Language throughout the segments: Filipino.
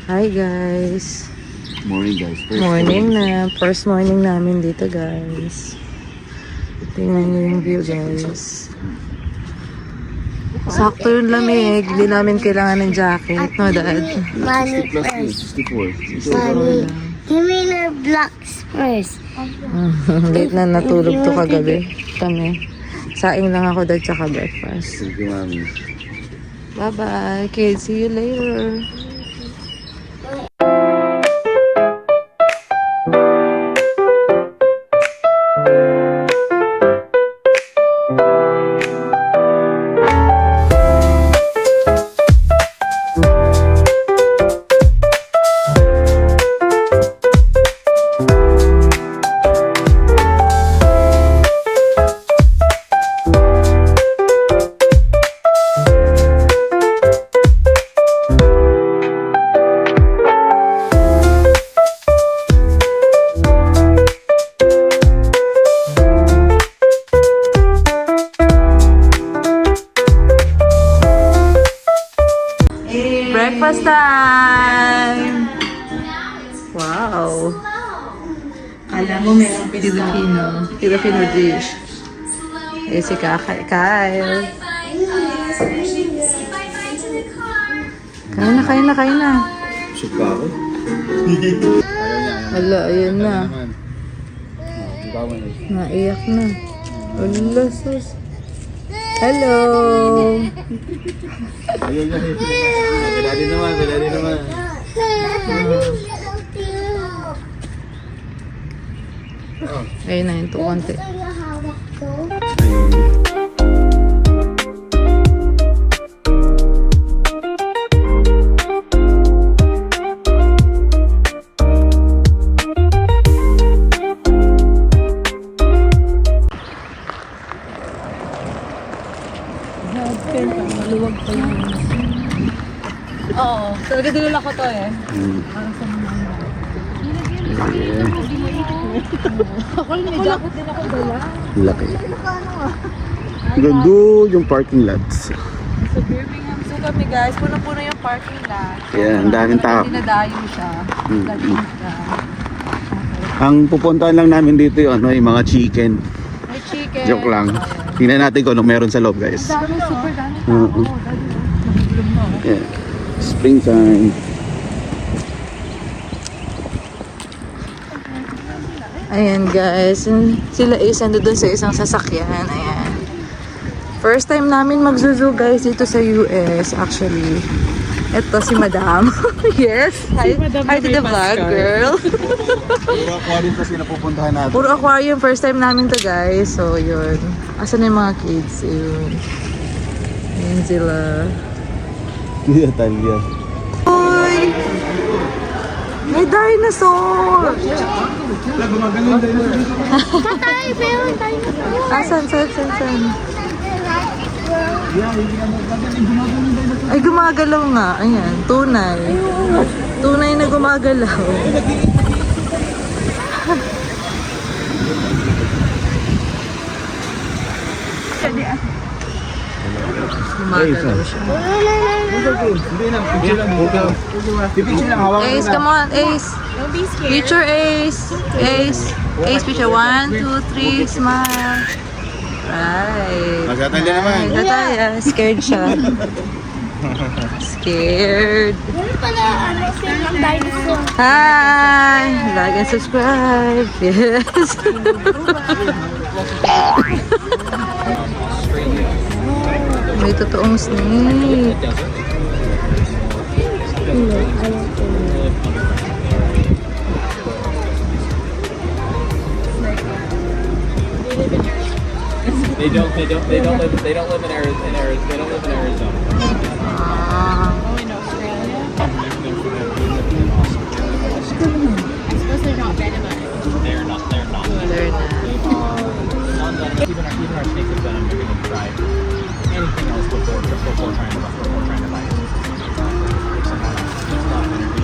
Hi guys. Morning guys. Morning na. First morning namin dito guys. Tingnan nyo yung view guys. Sakto yung lamig. Hindi namin kailangan ng jacket. No, Dad? Money 60 plus first. 64. Money. Give me the blocks first. Late na natulog to kagabi. Kami. Saing lang ako dad tsaka breakfast. Thank you, mami. Bye-bye, kids. See you later. Breakfast time! Wow! Alam mo, merong Filipino dish. Eh, si Kyle. Kain na. Suka ako. Wala, ayun na. Naiyak na. Wala, sus. Hello! Ayun na. Bilali naman. Ayun na yun, konti. Maluwag pa yun. Oo, talaga dinala ko to eh. Parang sa mga ako may jacket din ako dala. Laki. Gando yung parking lots. Sa Birmingham Zoo kami guys, puno-puno yung parking lot. Yeah, ang daming tao. Dinadayo siya. Ang pupuntahan lang namin dito yung mga chicken. May chicken. Joke lang. Tingnan natin kung anong meron sa loob guys. Dami, super dami. Yeah. Springtime. Ayan guys, sila is nandun sa isang sasakyan. Ayan. First time namin magzuzo guys dito sa US actually. Ito si Madam. Yes. Hi to the vlog girl. Puro aquarium kasi napupuntahan natin. Puro aquarium, first time namin to guys. So yun. Asan na yung mga kids? Yun. Ayan sila. Hindi Talia. Uy! May dinosaur! Tatay, meron tayo. Asan? Ay, gumagalaw nga. Ayan, tunay. Tunay na gumagalaw. Gumagalaw siya. Ace, come on, Ace. Picture, Ace. Ace, picture. 1, 2, 3, smile. Right. Magtatali naman. Magtatali. Scared siya. Scared. Meron pala, dinosaur. Hi! Like and subscribe. Yes. May totoong snake. They don't live in Arizona. Ah. In Australia. I suppose they're not venomous. They're not. They're not. Even our snakes are venom. They're going to try anything else before trying to bite. It's not going to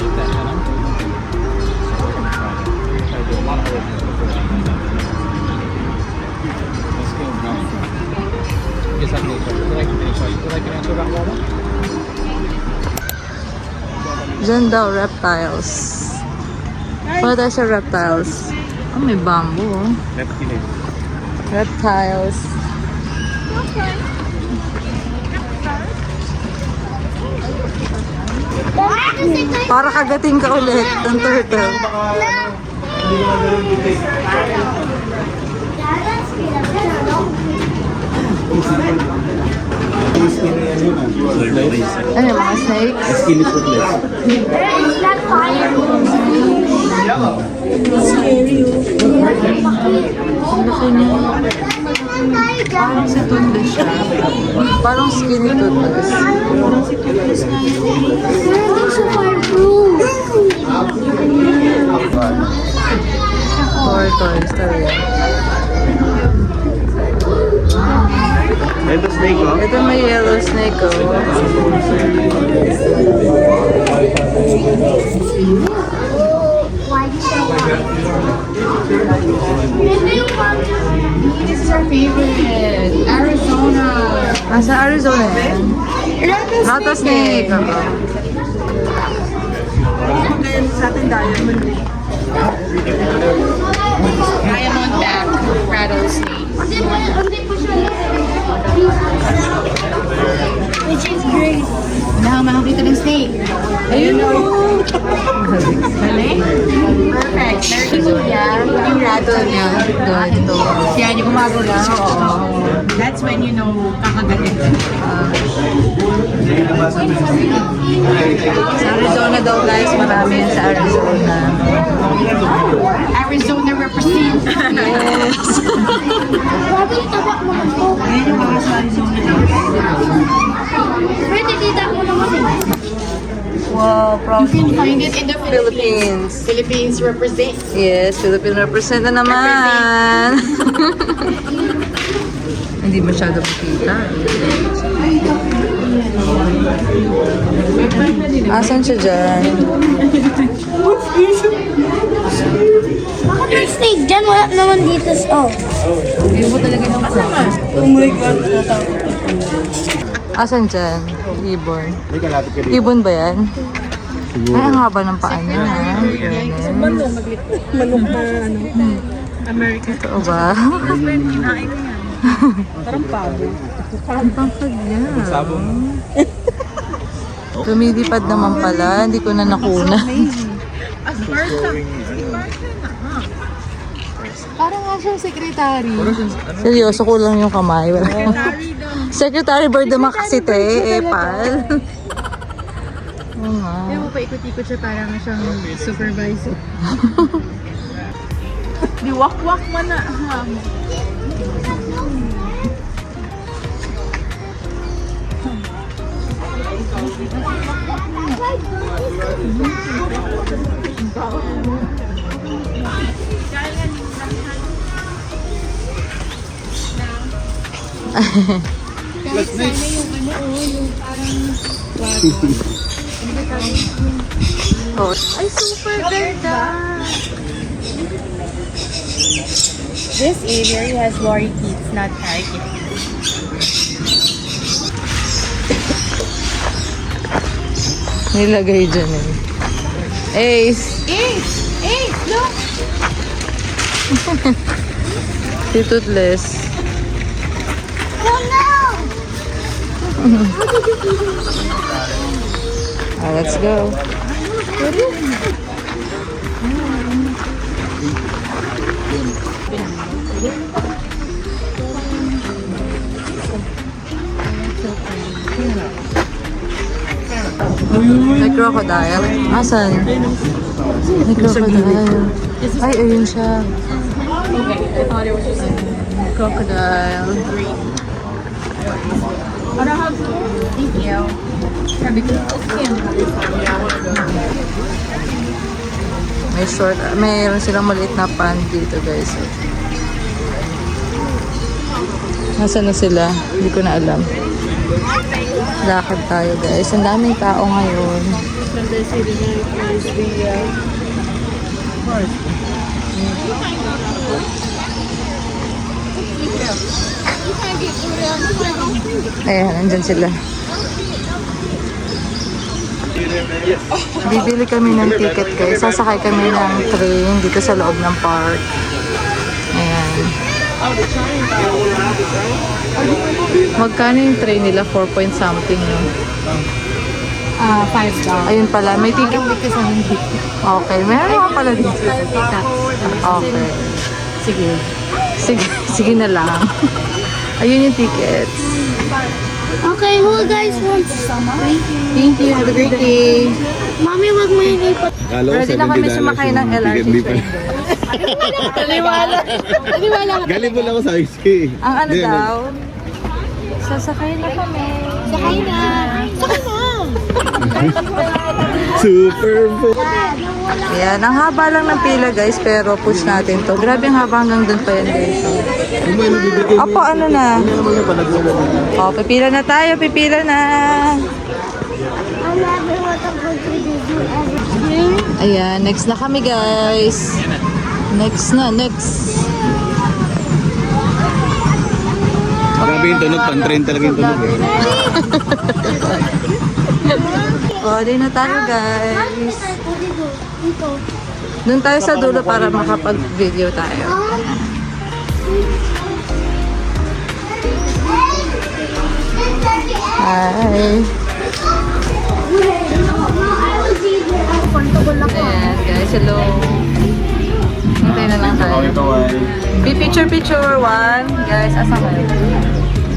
make that venom. So we're going to try to do a lot of other things before they do that. Let's go. Just like they like to finish all you Diyan daw, reptiles. Wala tayo sa reptiles. Oh, may bamboo. Oh. Reptile. Reptiles. Para kagating ka ulit ng turtle. Ano yung mga snakes? Skinny fruitless. It's not fire. Ang laki niya. Parang si Toothless siya. Parang skinny Toothless. It's so fireproof. Tortoise talaga. Ito snake, oh. Ito may yellow snake, oh. Why do you say This is our favorite. Arizona. Nasa Arizona yan. Rattlesnake. Oo. Diamondback rattlesnake. Which is great. Mahal dito ng snake. Ayun, oh. Mali? Perfect. Meron niya. Yung rattle niya. Ito. Yan, yung gumagula. Oo. That's when you know kakagaling. Sa Arizona daw, guys. Marami yan sa Arizona. Arizona represent. Yes. Grabe yung tabak naman po. Pwede tita ko naman eh. Wow, proud. You can find it in the Philippines. Philippines. Philippines represent. Yes, Philippine represent na naman. Hindi masyado makita. Asan siya dyan? Bakit may snake dyan? Wala naman dito. Oh. Asan dyan? Ibon. May kalapit ka dito. Ibon ba yan? Ay, ang haba ng paa niya. Manok na American. Totoo ba? Parang pabo. Parang pangkag niya. Lumilipad naman pala. Hindi ko na nakuna. Parang nga siyang secretary. Seryoso, kulang yung kamay. Secretary Bird naman kasi te. Epal. Oo nga. Yung mo pa ikot-ikot siya parang siyang supervisor. Di wak-wak man na. Oh, Ay, super ganda! This aviary has lorikeets, not parakeets. nilagay dyan eh. Ace! Look! Si Toothless. Oh no! Let's go. May crocodile. Asan? May crocodile. Ay, ayun siya. Crocodile. Thank you. Sabi ko, May short, mayroon silang maliit na pond dito, guys. Nasaan na sila? Hindi ko na alam. Lakad tayo, guys. Ang daming tao ngayon. Ayan, nandyan sila. Bibili kami ng ticket guys. Sasakay kami ng train dito sa loob ng park. Ayan. Magkano yung train nila? 4 point something, no? $5. Ayun pala, may ticket. Kasi hindi. Okay, meron nga pala dito. Okay. Sige. Sige na lang. Ayun yung tickets. Okay, who guys wants some? Thank you. Have a great day. Mommy, wag mo ilipat. Ready na kami sumakay ng LRT train. Naniwala ka. Galing mo lang ako sa whiskey. Ang ano daw? Sasakay na kami. Sakay na. Sakay na. Super full. Ayan, ang haba lang ng pila guys, pero push natin to. Grabe ang haba hanggang dun pa yan guys. Kung may nabibigay Apo, ano na? ano naman yung palagyan na O, pipila na tayo, pipila na. I never want to go to the zoo ever. Ayan, next na kami guys. Next. Grabe yung tunog, pan-train talaga yung tunog eh. O, di na tayo guys. Dito. Doon tayo sa dulo para makapag-video tayo. Hi. Ayan guys, hello. Hintay na lang tayo. Picture. One. Guys, asa kayo?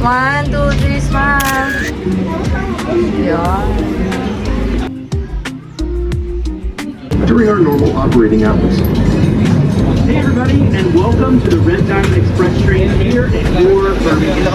1, 2, 3, smile. Yan. during our normal operating hours. Hey everybody, and welcome to the Red Diamond Express train here at your Birmingham.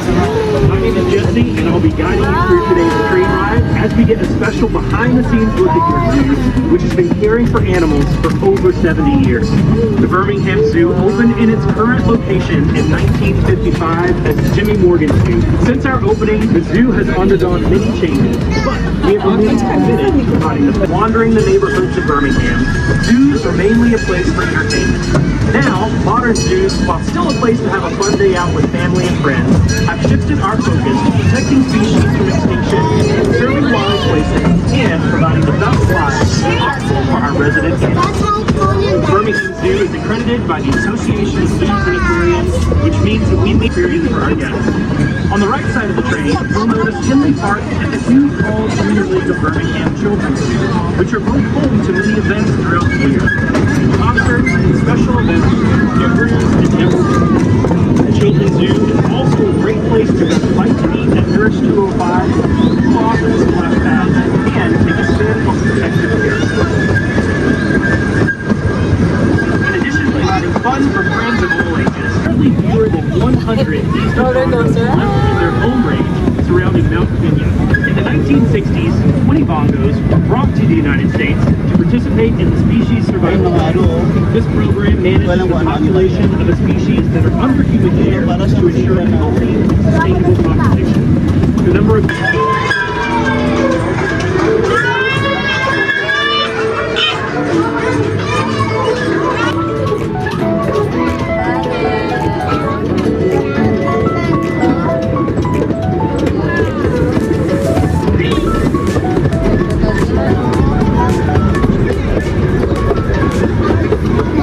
My name is Jesse, and I'll be guiding you through today's train ride as we get a special behind-the-scenes look at your zoo, which has been caring for animals for over 70 years. The Birmingham Zoo opened in its current location in 1955 as Jimmy Morgan Zoo. Since our opening, the zoo has undergone many changes, but we have remained committed to providing the wandering the neighborhoods of Birmingham. Zoos are mainly a place for entertainment. Now, modern zoos, while still a place to have a fun day out with family and friends, have shifted our focus to protecting species from extinction, conserving wild places, and providing the best lives possible for our residents. That's how Conan died. Birmingham Zoo is accredited by the Association of Zoos and Aquariums, which means that we make experience for our guests. On the right side of the train, you'll notice Henley Park and the zoo called Junior League of Birmingham Children's Zoo, which are both home to many events throughout the year. Concerts and special events, gifters, and everything. The Children's Zoo is also a great place to get a bite to eat at Nurse 205, office splash pads, and take a spin on protected carousel. In addition to providing fun for friends of all ages, currently fewer than 100 Eastern bongos left in their home range surrounding Mount Kenya. In the 1960s, 20 bongos were brought to the United States to participate in the species survival program. This program manages the population of a species that are under human care to ensure a healthy, sustainable population. The number of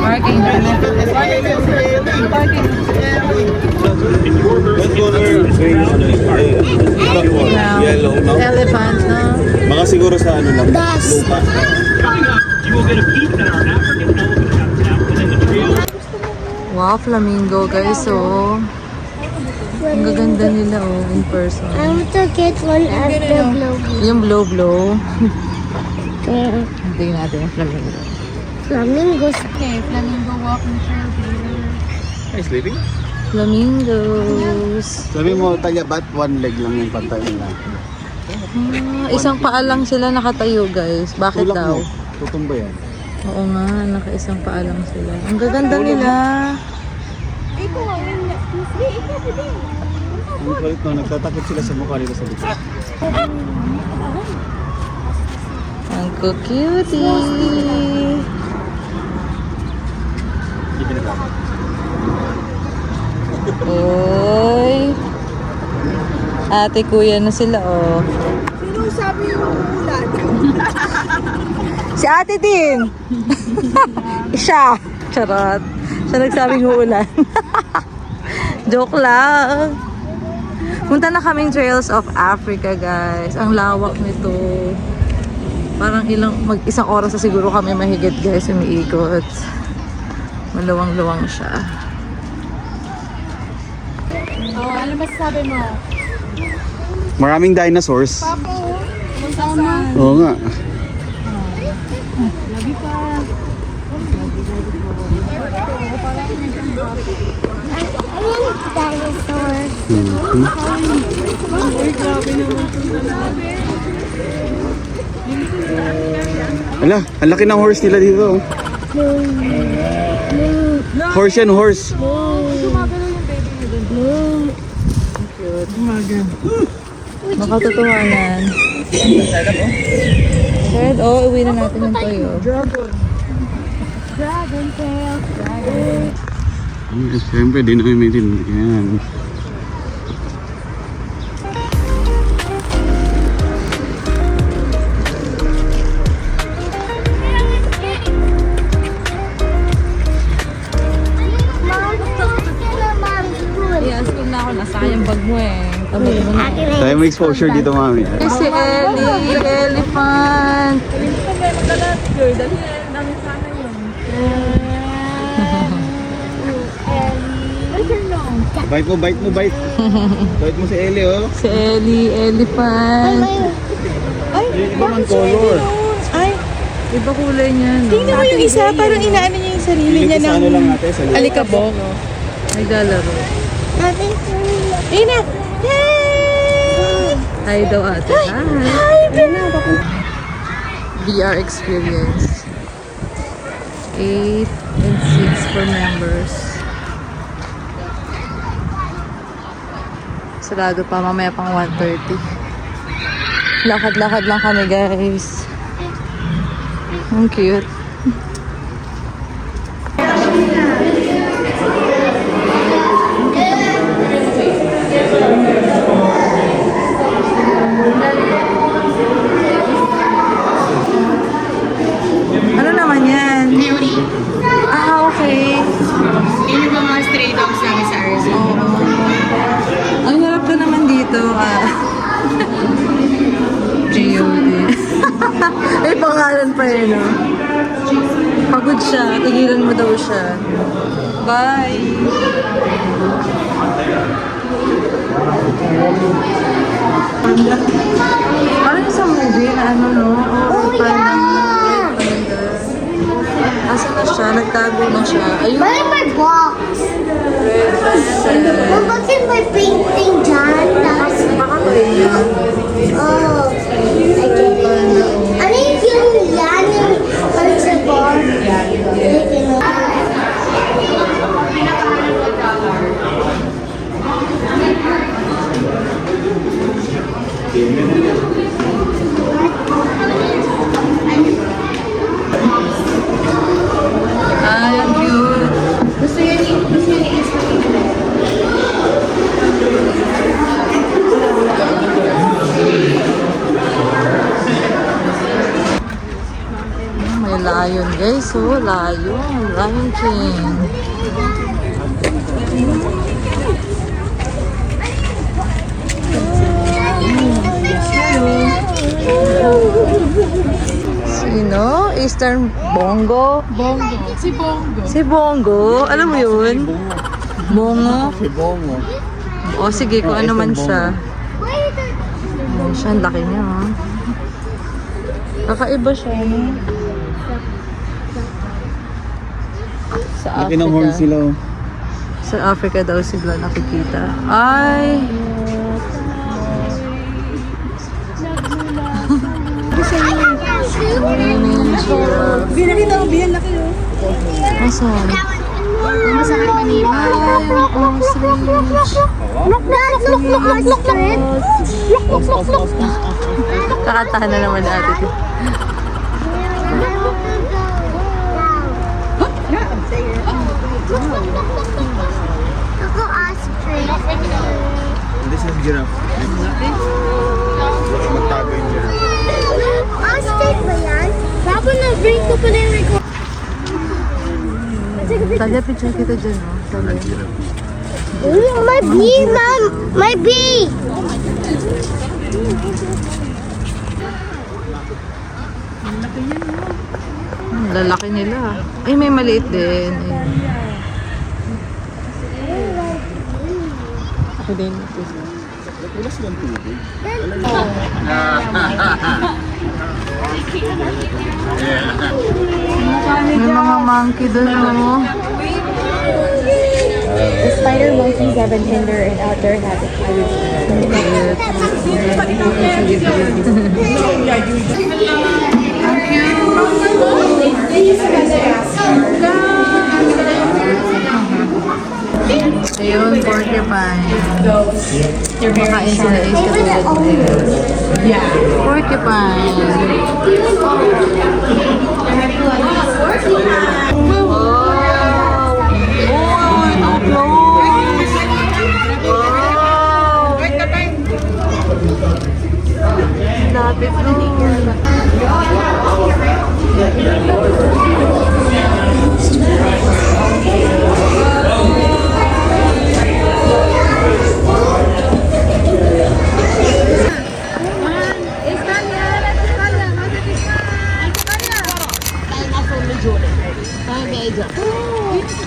Parking na. in your Yellow, no? Elephant, no? Mga siguro sa ano lang, Das. lupa. Coming up, you will get a peek at our African elephant habitat within the trail. Wow, flamingo guys, oh. Ang gaganda nila, oh, in person. I want to get one of the globe. Yung blow. Tingnan natin yung flamingo. Flamingos. Okay, flamingo walking trail here. Nice living. Flamingos. Sabi mo, talya ba't one leg lang yung pantay nila? Isang paa lang sila nakatayo guys. Bakit daw? Tutumba yan. Oo nga, naka-isang paa lang sila. Ang gaganda nila. Ang kulit no, nagtatakot sila sa mukha nila sa likod. Ang cutie. Oy. Ate kuya na sila, oh. Sino sabi yung ulan? Si Ate din. Siya. Charot. Siya nagsabing uulan. Joke lang. Punta na kaming Trails of Africa, guys. Ang lawak nito. Parang isang oras na siguro kami mahigit, guys, umiikot. Maluwang-luwang siya. Oh, ano masasabi mo? Maraming dinosaurs. Saan? Oo nga. Dinosaurs. Ala, ang laki ng horse nila dito. Horse yan, horse. Makatotohanan. Fred, uwi na natin yung toyo. Dragon tail. Siyempre, di namin maintindihan. I-asking na ako, nasayang bag mo eh. Tabag mo na. Tayo may exposure dito, mami. Eh, si Ellie, elephant. Bite mo, bite mo, bite. Bite mo si Ellie, oh. Si Ellie, elephant. Iba man color. Ay, Iba kulay niya, no? tingnan mo yung isa, parang inaano niya yung sarili niya Sa ng ano lang ate, sa loob. alikabok. Naglalaro. Ina! Hi daw ate. Hi. VR experience. 8 and 6 for members. Sarado pa, mamaya pang 1:30. Lakad-lakad lang kami, guys. Ang cute. Ano naman yan? Ah, okay. Yun yung mga stray dogs namin sa Arizona. Ang harap ka naman dito, G.O.D. May pangalan pa eh, no? Pagod siya, tigilan mo daw siya. Bye! Parang sa movie na ano, no? Oo, parang asa na siya? Nagtago na siya. Ayun. Where my box? Well, bakit may painting dyan? Tapos, Baka ba yun? oh, ano yung yan? Yung principal? Ay, ang cute. Gusto yan i-is. May lion, guys. Oh, lion. Lion King. Sino? Eastern Bongo? Si Bongo. Si Bongo? Alam mo yun? Bongo? Si Bongo. O sige, kung ano man siya. Ayan siya, ang laki niya, ha? Kakaiba siya, no? Sa Laki ng horn Africa. sila, oh. Sa Africa daw sila nakikita. Ay! Binakita ang biyan laki yun. Asan? Masakit Manila. Kakantahan na naman natin. Ako ostrich. This is giraffe. Magtago yung giraffe. Ostrich. Pipipring ko pala yung record. Talia, picture kita dyan, oh. Talia. My bee, Mom! My bee! Lalaki nila. Ay, may maliit din. Ayan. Ako din. May mga monkey dun, oh. The spider monkeys have an indoor and outdoor habitat. Ayun, porcupine. Kumakain sila is katulad nila. Yeah. Porcupine. Lapit nun.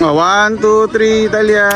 Oh, 1, 2, 3, Talia.